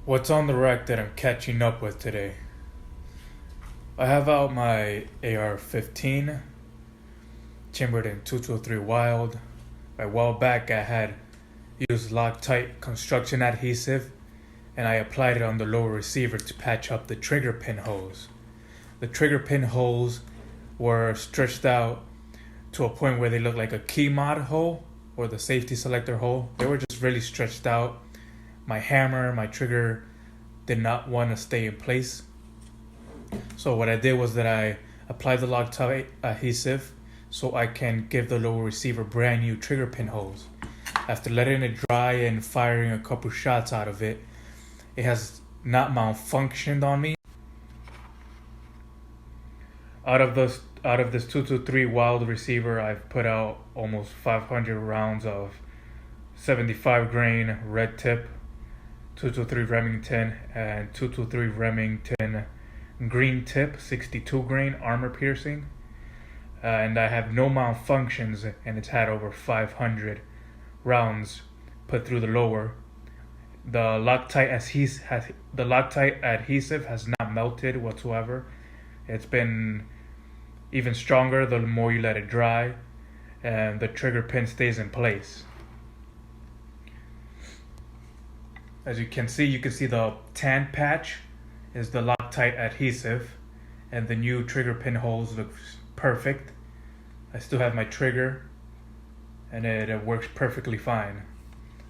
What's on the rack that I'm catching up with today? I have out my AR-15, chambered in 223 Wild. A while back I had used Loctite construction adhesive and I applied it on the lower receiver to patch up the trigger pin holes. The trigger pin holes were stretched out to a point where they looked like a key mod hole or the safety selector hole. They were just really stretched out. My hammer, my trigger did not want to stay in place. So what I did was that I applied the Loctite adhesive so I can give the lower receiver brand new trigger pin holes. After letting it dry and firing a couple shots out of it, it has not malfunctioned on me. Out of this 223 Wild receiver, I've put out almost 500 rounds of 75 grain red tip 223 Remington and 223 Remington green tip 62 grain armor piercing, and I have no malfunctions, and it's had over 500 rounds put through the lower. The Loctite adhesive has not melted whatsoever. It's been even stronger the more you let it dry, and the trigger pin stays in place. As you can see the tan patch is the Loctite adhesive, and the new trigger pin holes look perfect. I still have my trigger, and it works perfectly fine.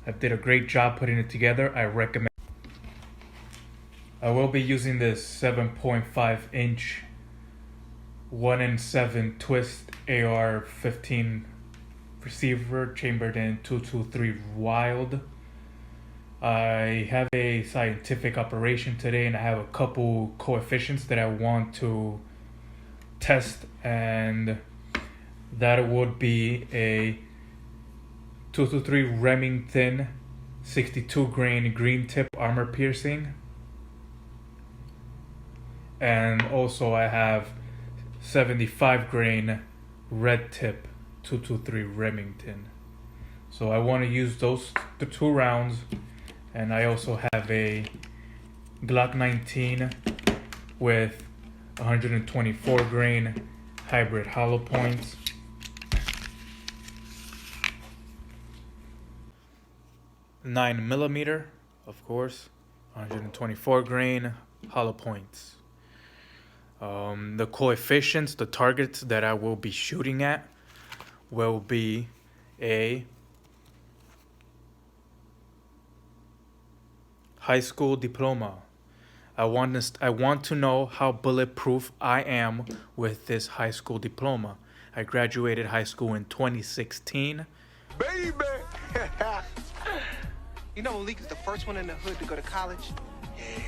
I did a great job putting it together. I recommend. I will be using this 7.5 inch 1-in-7 twist AR-15 receiver chambered in 223 Wild. I have a scientific operation today, and I have a couple coefficients that I want to test, and that would be a 223 Remington 62 grain green tip armor piercing, and also I have 75 grain red tip 223 Remington. So I want to use those the two rounds. And I also have a Glock 19 with 124 grain hybrid hollow points. Nine millimeter, of course, 124 grain hollow points. The coefficients, the targets that I will be shooting at will be a high school diploma. I want to know how bulletproof I am with this high school diploma. I graduated high school in 2016. Baby! You know, Malik is the first one in the hood to go to college? Yeah.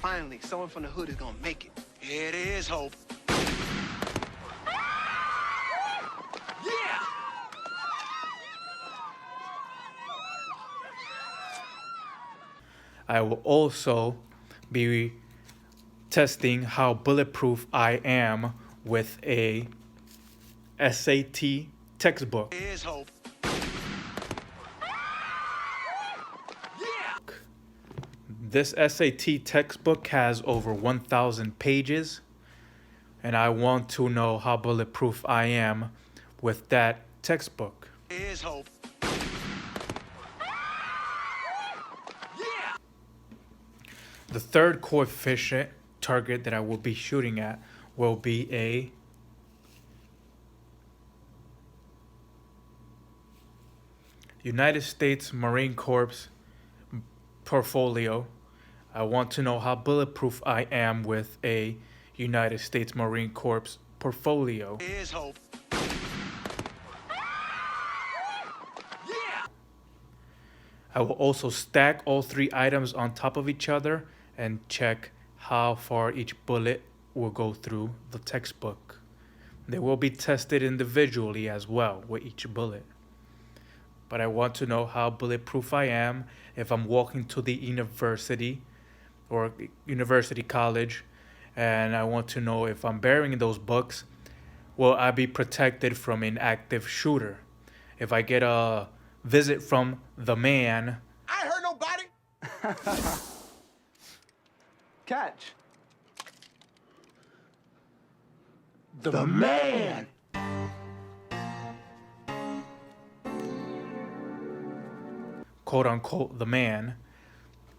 Finally, someone from the hood is gonna make it. Yeah, it is hope. Yeah! I will also be testing how bulletproof I am with a SAT textbook. It is hope. Yeah! This SAT textbook has over 1,000 pages, and I want to know how bulletproof I am with that textbook. It is hope. The third coefficient target that I will be shooting at will be a United States Marine Corps portfolio. I want to know how bulletproof I am with a United States Marine Corps portfolio. It is hope. Yeah! I will also stack all three items on top of each other and check how far each bullet will go through the textbook. They will be tested individually as well with each bullet. But I want to know how bulletproof I am if I'm walking to the university or university college, and I want to know if I'm bearing those books, will I be protected from an active shooter? If I get a visit from the man, I ain't hurt nobody. catch? The man. Quote unquote, the man.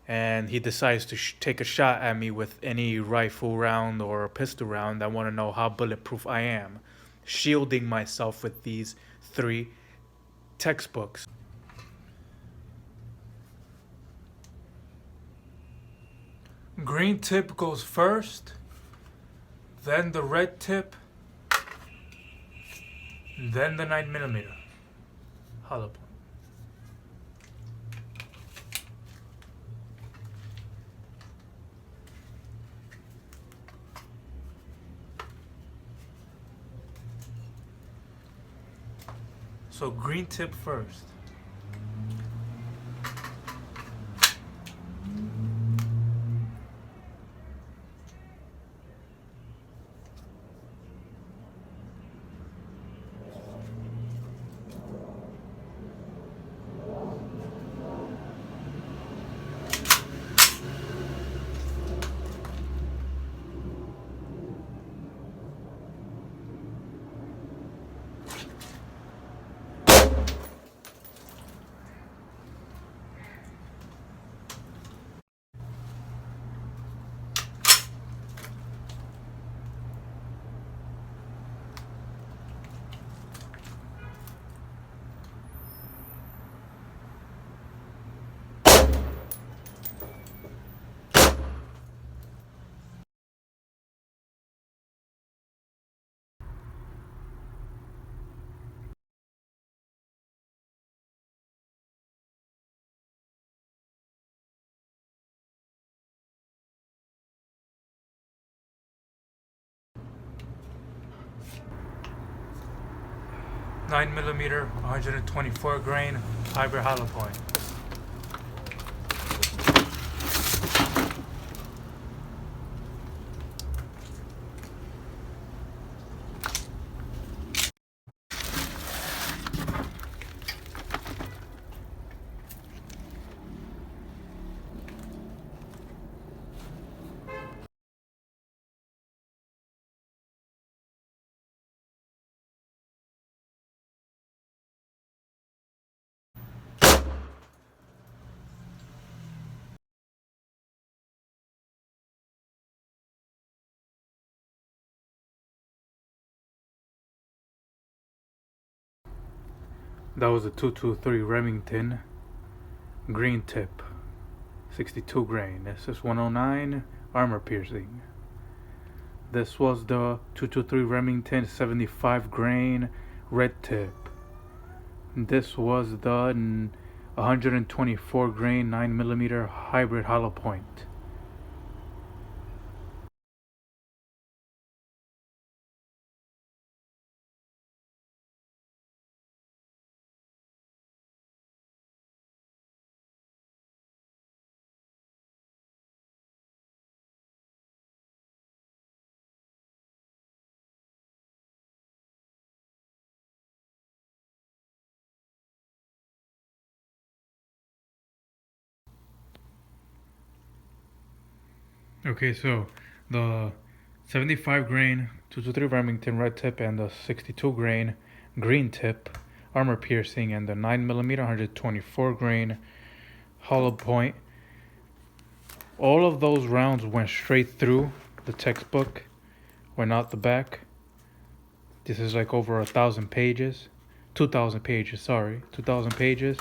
And he decides to take a shot at me with any rifle round or pistol round. I want to know how bulletproof I am, shielding myself with these 3 textbooks. Green tip goes first, then the red tip, then the 9mm hollow point. So green tip first. Nine millimeter, 124 grain, hybrid hollow point. That was a 223 Remington green tip, 62 grain. This is 109 armor piercing. This was the 223 Remington 75 grain red tip. This was the 124 grain 9mm hybrid hollow point. Okay, so the 75 grain 223 Remington red tip and the 62 grain green tip armor piercing and the 9mm 124 grain hollow point, all of those rounds went straight through the textbook, went out the back. This is like over 1,000 pages, 2,000 pages, sorry, 2,000 pages.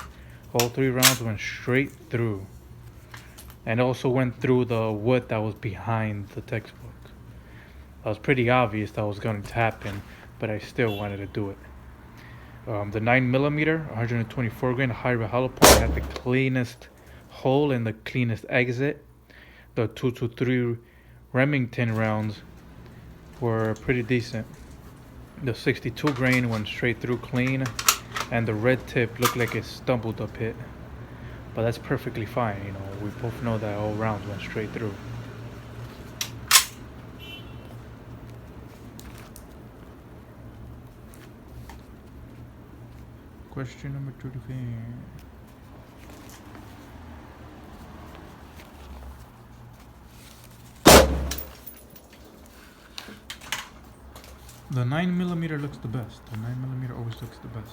All 3 rounds went straight through. And also went through the wood that was behind the textbook. It was pretty obvious that was going to happen, but I still wanted to do it. The 9mm 124 grain hybrid hollow point had the cleanest hole and the cleanest exit. The 223 Remington rounds were pretty decent. The 62 grain went straight through clean, and the red tip looked like it stumbled up it. But that's perfectly fine, you know. We both know that all rounds went straight through. Question number 35. The 9mm looks the best. The 9mm always looks the best.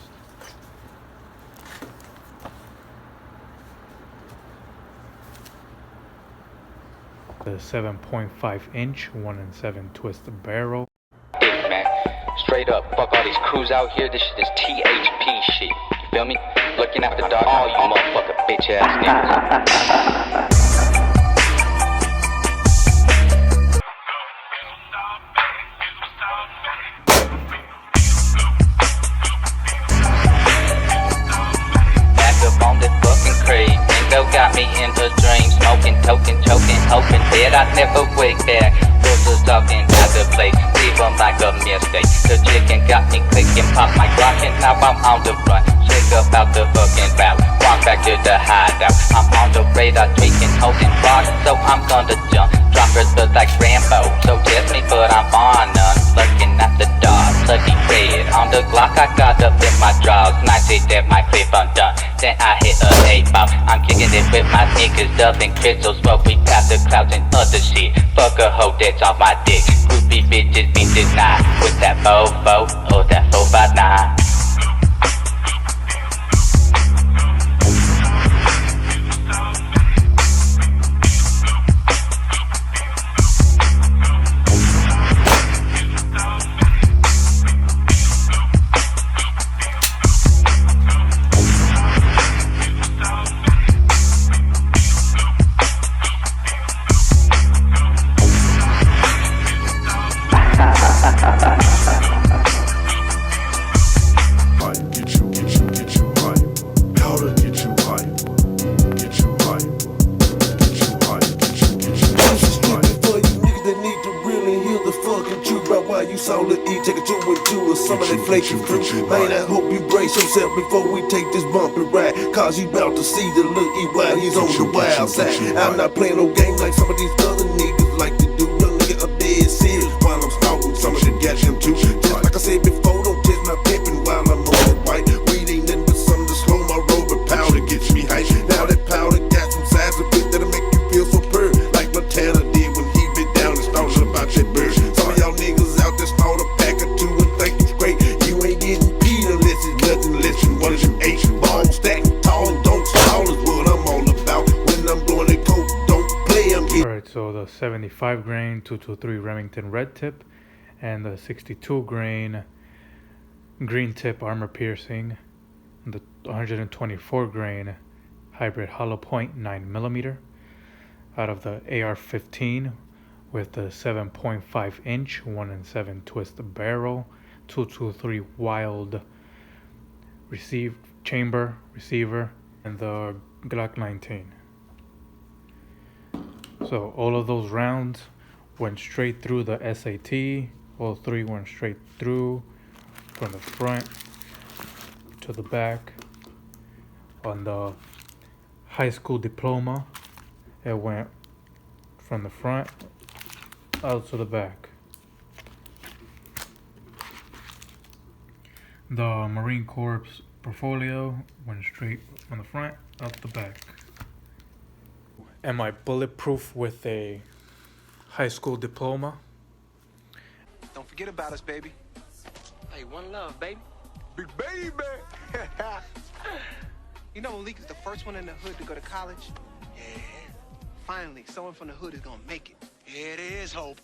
The 7.5-inch 1-in-7 twist barrel. Man, straight up, fuck all these crews out here. This shit is THP shit. You feel me? Looking after dog, all you motherfucker bitch ass niggas. Got me in a dream, smoking, token, choking, hoping that I never wake back. Brothers talking about the play, leave them like a mistake. The chicken got me clicking, pop my Glock, and now I'm on the run. Shake up out the fucking bout, walk back to the hideout. I'm on the radar, tweaking, holding rock, so I'm gonna jump. Droppers look like Rambo, so test me, but I'm on none. Lurking at the dog, bloody red. On the Glock, I got up in my drawers. Nice it that my clip undone. Then I hit a 8-ball. I'm kicking it with my niggas, dubbing crystal smoke. We pass the clouds and other shit. Fuck a hoe that's off my dick. Groupie bitches be denied with that fofo or that 459. Man, I hope you brace yourself before we take this bumpy ride. Cause you bout to see the looky while he's on the wild side. I'm not playing no game like some of these other niggas like to do. Young nigga up dead serious while I'm stalking some of the goddamn too. Just like I said before, don't test my pimping while I'm on that white. Weed ain't nothing but something to slow my roll, but powder gets me hype. Now that powder got some size of it that'll make you feel so purr, like Montana did when he bit down and started about that bird. Some of y'all niggas out there start a pack or two and think you great. You ain't getting nothing less than one of them 8 balls stacked tall and don't stall is what I'm all about. When I'm blowing that coke, don't play, I'm getting. Alright, so the 75 grain 223 Remington red tip and the 62 grain green tip armor piercing, and the 124 grain hybrid hollow point 9mm out of the AR-15 with the 7.5-inch 1-in-7 twist barrel, 223 wild receiver, and the Glock 19. So all of those rounds went straight through the SAT. All 3 went straight through from the front to the back. On the high school diploma, it went from the front out to the back. The Marine Corps portfolio went straight from the front out the back. Am I bulletproof with a high school diploma? Don't forget about us, baby. Hey, one love, baby. Big baby. You know, Malik is the first one in the hood to go to college. Yeah. Finally, someone from the hood is gonna make it. Yeah, it is hope.